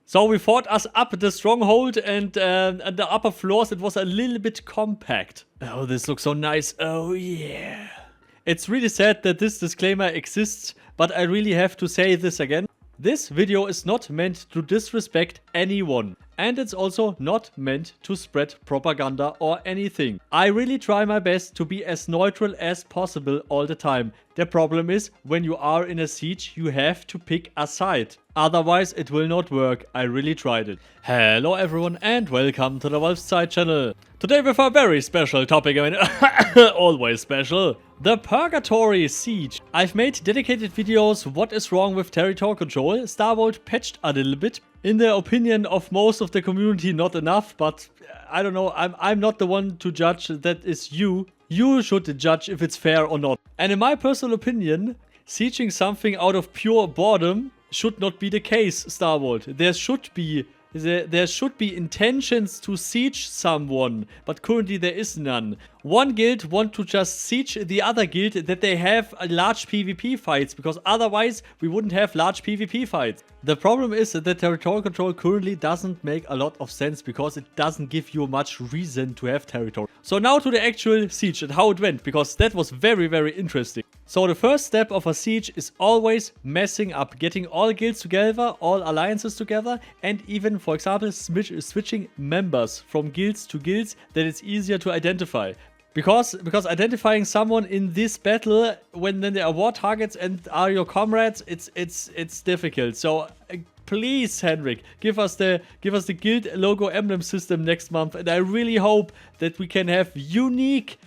So we fought us up the stronghold, and at the upper floors it was a little bit compact. Oh, this looks so nice. Oh yeah. It's really sad that this disclaimer exists, but I really have to say this again. This video is not meant to disrespect anyone. And it's also not meant to spread propaganda or anything. I really try my best to be as neutral as possible all the time. The problem is, when you are in a siege, you have to pick a side. Otherwise, it will not work. I really tried it. Hello everyone and welcome to the Wolfside channel. Today with a very special topic, I mean, always special. The Purgatory Siege. I've made dedicated videos what is wrong with territory control. Stronghold patched a little bit. In the opinion of most of the community, not enough, but I don't know, I'm not the one to judge, that is you. You should judge if it's fair or not. And in my personal opinion, sieging something out of pure boredom should not be the case, Stronghold. There should be intentions to siege someone, but currently there is none. One guild want to just siege the other guild that they have large PvP fights, because otherwise we wouldn't have large PvP fights. The problem is that territory control currently doesn't make a lot of sense because it doesn't give you much reason to have territory. So now to the actual siege and how it went, because that was very, very interesting. So the first step of a siege is always messing up, getting all guilds together, all alliances together, and even, for example, switching members from guilds to guilds that it's easier to identify. Because identifying someone in this battle when then there are war targets and are your comrades, it's difficult. So please, Henrik, give us the guild logo emblem system next month, and I really hope that we can have unique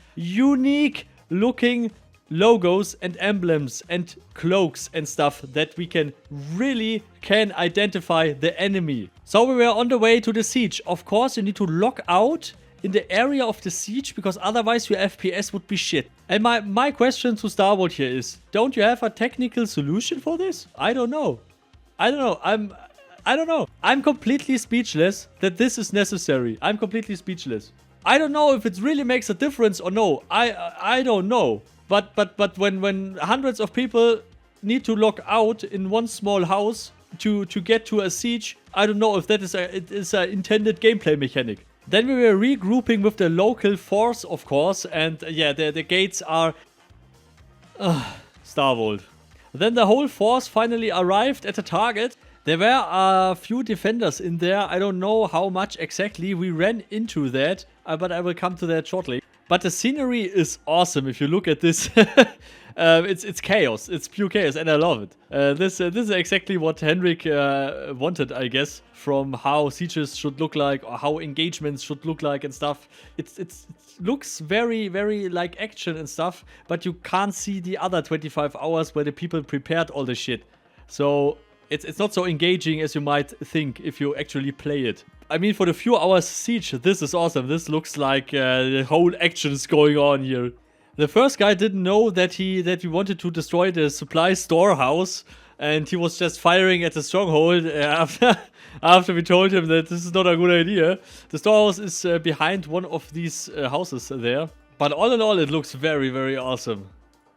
looking logos and emblems and cloaks and stuff that we can identify the enemy. So we were on the way to the siege. Of course, you need to log out in the area of the siege, because otherwise your FPS would be shit. And my question to Stronghold here is, don't you have a technical solution for this? I don't know. I don't know. I'm completely speechless that this is necessary. I'm completely speechless. I don't know if it really makes a difference or no. I don't know. But when hundreds of people need to log out in one small house to get to a siege, I don't know if that is a intended gameplay mechanic. Then we were regrouping with the local force, of course, and yeah, the gates are Stronghold. Then the whole force finally arrived at the target. There were a few defenders in there. I don't know how much exactly. We ran into that, but I will come to that shortly. But the scenery is awesome if you look at this. It's chaos. It's pure chaos, and I love it. This is exactly what Henrik wanted, I guess, from how sieges should look like or how engagements should look like and stuff. It looks very, very like action and stuff, but you can't see the other 25 hours where the people prepared all the shit. So it's not so engaging as you might think if you actually play it. I mean, for the few hours siege, this is awesome. This looks like the whole action is going on here. The first guy didn't know that we wanted to destroy the supply storehouse, and he was just firing at the stronghold after we told him that this is not a good idea. The storehouse is behind one of these houses there. But all in all, it looks very, very awesome.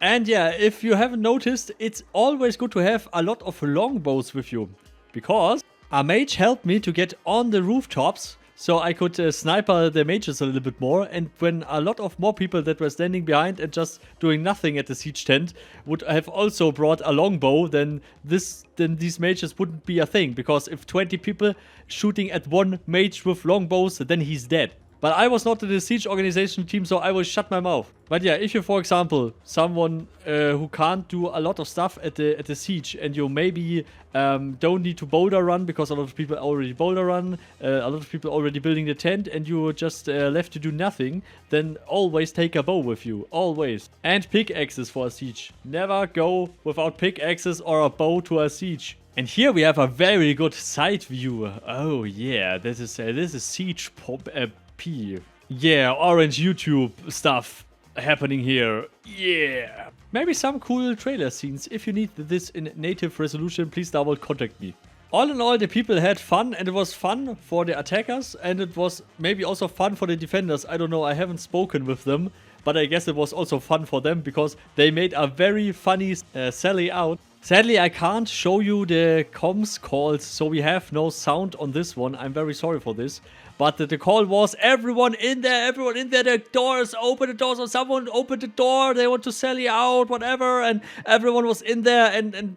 And yeah, if you haven't noticed, it's always good to have a lot of longbows with you, because a mage helped me to get on the rooftops, so I could sniper the mages a little bit more. And when a lot of more people that were standing behind and just doing nothing at the siege tent would have also brought a longbow, then these mages wouldn't be a thing. Because if 20 people shooting at one mage with longbows, then he's dead. But I was not in the siege organization team, so I will shut my mouth. But yeah, if you're, for example, someone who can't do a lot of stuff at the siege, and you maybe don't need to boulder run, because a lot of people already boulder run, a lot of people already building the tent, and you're just left to do nothing, then always take a bow with you. Always. And pickaxes for a siege. Never go without pickaxes or a bow to a siege. And here we have a very good side view. Oh yeah, this is siege yeah, orange YouTube stuff happening here. Yeah. Maybe some cool trailer scenes. If you need this in native resolution, please double contact me. All in all, the people had fun, and it was fun for the attackers, and it was maybe also fun for the defenders. I don't know, I haven't spoken with them, but I guess it was also fun for them, because they made a very funny sally out. Sadly, I can't show you the comms calls, so we have no sound on this one. I'm very sorry for this. But the call was, everyone in there, the doors, open the doors, or someone open the door, they want to sell you out, whatever, and everyone was in there and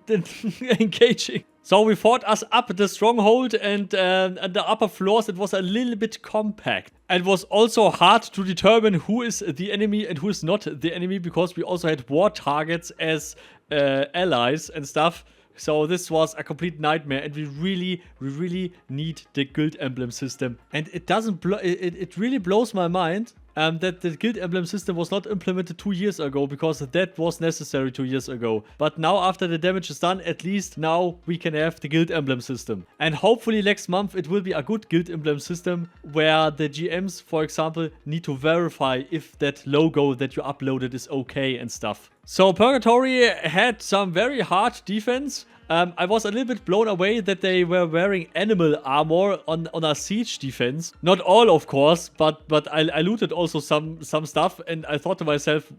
engaging. So we fought us up the stronghold, and the upper floors, it was a little bit compact. And it was also hard to determine who is the enemy and who is not the enemy, because we also had war targets as allies and stuff. So this was a complete nightmare, and we really need the guild emblem system. And it doesn't it really blows my mind that the guild emblem system was not implemented 2 years ago, because that was necessary 2 years ago. But now, after the damage is done, at least now we can have the guild emblem system. And hopefully next month it will be a good guild emblem system, where the GMs, for example, need to verify if that logo that you uploaded is okay and stuff. So Purgatory had some very hard defense. I was a little bit blown away that they were wearing animal armor on a siege defense. Not all, of course, but I looted also some stuff, and I thought to myself,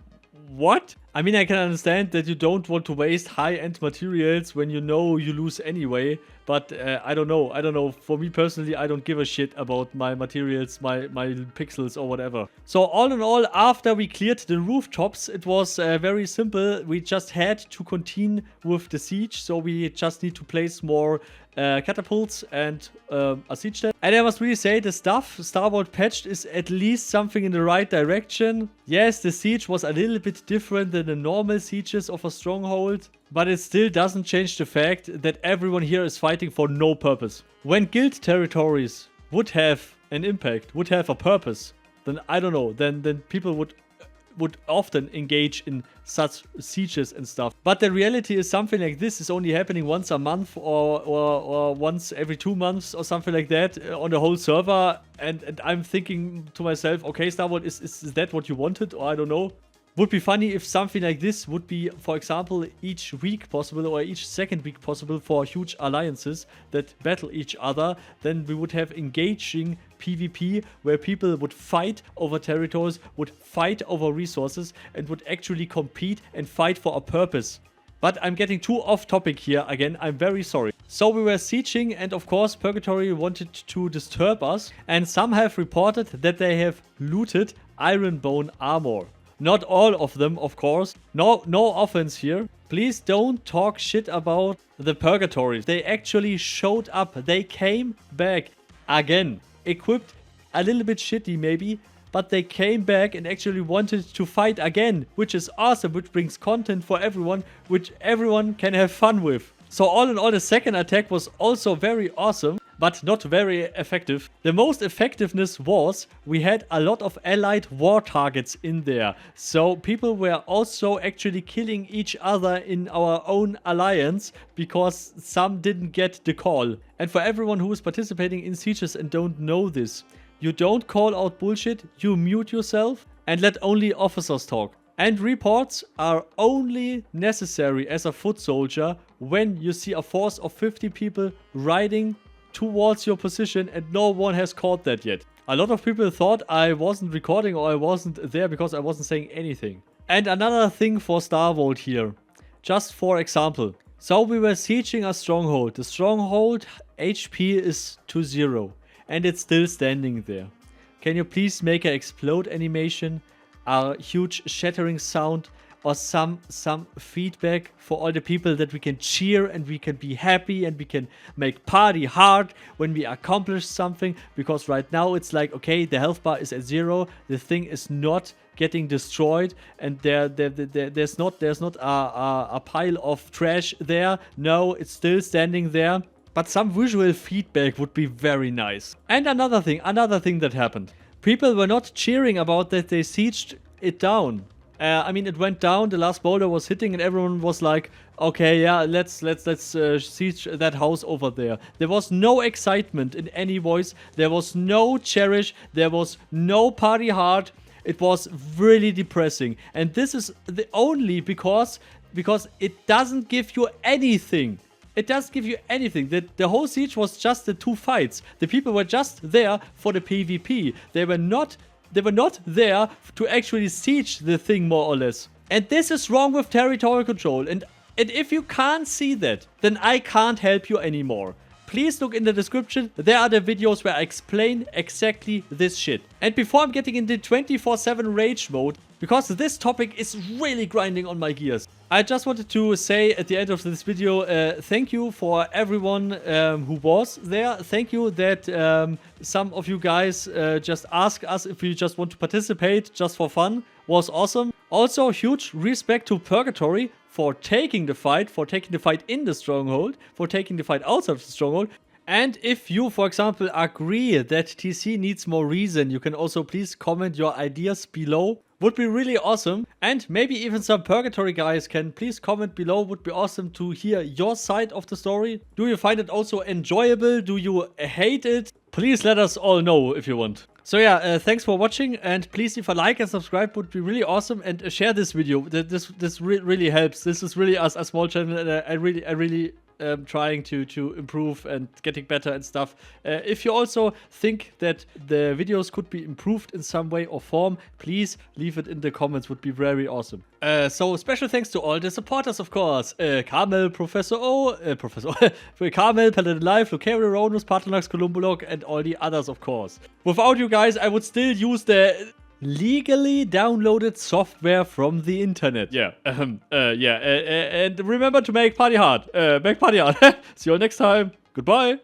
what? I mean, I can understand that you don't want to waste high-end materials when you know you lose anyway, but I don't know. For me personally, I don't give a shit about my materials, my pixels or whatever. So all in all, after we cleared the rooftops, it was very simple. We just had to continue with the siege, so we just need to place more catapults and a siege tent. And I must really say, the stuff Starboard patched is at least something in the right direction. Yes, the siege was a little bit different than the normal sieges of a stronghold, but it still doesn't change the fact that everyone here is fighting for no purpose. When guild territories would have an impact, would have a purpose, then I don't know, then people would often engage in such sieges and stuff. But the reality is, something like this is only happening once a month or once every 2 months or something like that on the whole server. And I'm thinking to myself, okay, Starboard, is that what you wanted? Or I don't know. Would be funny if something like this would be, for example, each week possible, or each second week possible for huge alliances that battle each other. Then we would have engaging PvP, where people would fight over territories, would fight over resources, and would actually compete and fight for a purpose. But I'm getting too off topic here again, I'm very sorry. So we were sieging, and of course Purgatory wanted to disturb us, and some have reported that they have looted Ironbone armor. Not all of them, of course. No offense here. Please don't talk shit about the Purgatory. They actually showed up. They came back again. Equipped a little bit shitty maybe, but they came back and actually wanted to fight again, which is awesome, which brings content for everyone, which everyone can have fun with. So all in all, the second attack was also very awesome, but not very effective. The most effectiveness was we had a lot of allied war targets in there. So people were also actually killing each other in our own alliance, because some didn't get the call. And for everyone who is participating in sieges and don't know this, you don't call out bullshit, you mute yourself and let only officers talk. And reports are only necessary as a foot soldier when you see a force of 50 people riding towards your position, and no one has caught that yet. A lot of people thought I wasn't recording or I wasn't there because I wasn't saying anything. And another thing for Starboard here, just for example. So we were sieging a stronghold. The stronghold HP is to 0 and it's still standing there. Can you please make an explode animation, a huge shattering sound, or some feedback for all the people that we can cheer and we can be happy and we can make party hard when we accomplish something? Because right now it's like, okay, the health bar is at 0, the thing is not getting destroyed, and there's not a pile of trash there. No, it's still standing there. But some visual feedback would be very nice. And another thing that happened. People were not cheering about that they sieged it down. I mean, it went down, the last boulder was hitting, and everyone was like, okay, yeah, let's siege that house over there. There was no excitement in any voice. There was no cherish. There was no party hard. It was really depressing. And this is the only because it doesn't give you anything. It doesn't give you anything. The whole siege was just the 2 fights. The people were just there for the PvP. They were not there to actually siege the thing, more or less. And this is wrong with territorial control. And And if you can't see that, then I can't help you anymore. Please look in the description, there are the videos where I explain exactly this shit. And before I'm getting into 24/7 rage mode, because this topic is really grinding on my gears, I just wanted to say at the end of this video, thank you for everyone who was there. Thank you that some of you guys just asked us if we just want to participate just for fun. Was awesome. Also, huge respect to Purgatory for taking the fight in the Stronghold, for taking the fight outside of the Stronghold. And if you, for example, agree that TC needs more reason, you can also please comment your ideas below. Would be really awesome. And maybe even some Purgatory guys can please comment below. Would be awesome to hear your side of the story. Do you find it also enjoyable? Do you hate it? Please let us all know if you want. So yeah, thanks for watching, and please leave a like and subscribe, would be really awesome, and share this video. This really helps. This is really a small channel, and I really trying to improve and getting better and stuff. If you also think that the videos could be improved in some way or form, please leave it in the comments, would be very awesome. So special thanks to all the supporters, of course. Carmel, Professor O, Carmel, Paladin Life, Lucario, Ronus, Patronax, Columbolog, and all the others, of course. Without you guys, I would still use the legally downloaded software from the internet. Yeah. And remember to make party hard. Make party hard. See you all next time. Goodbye.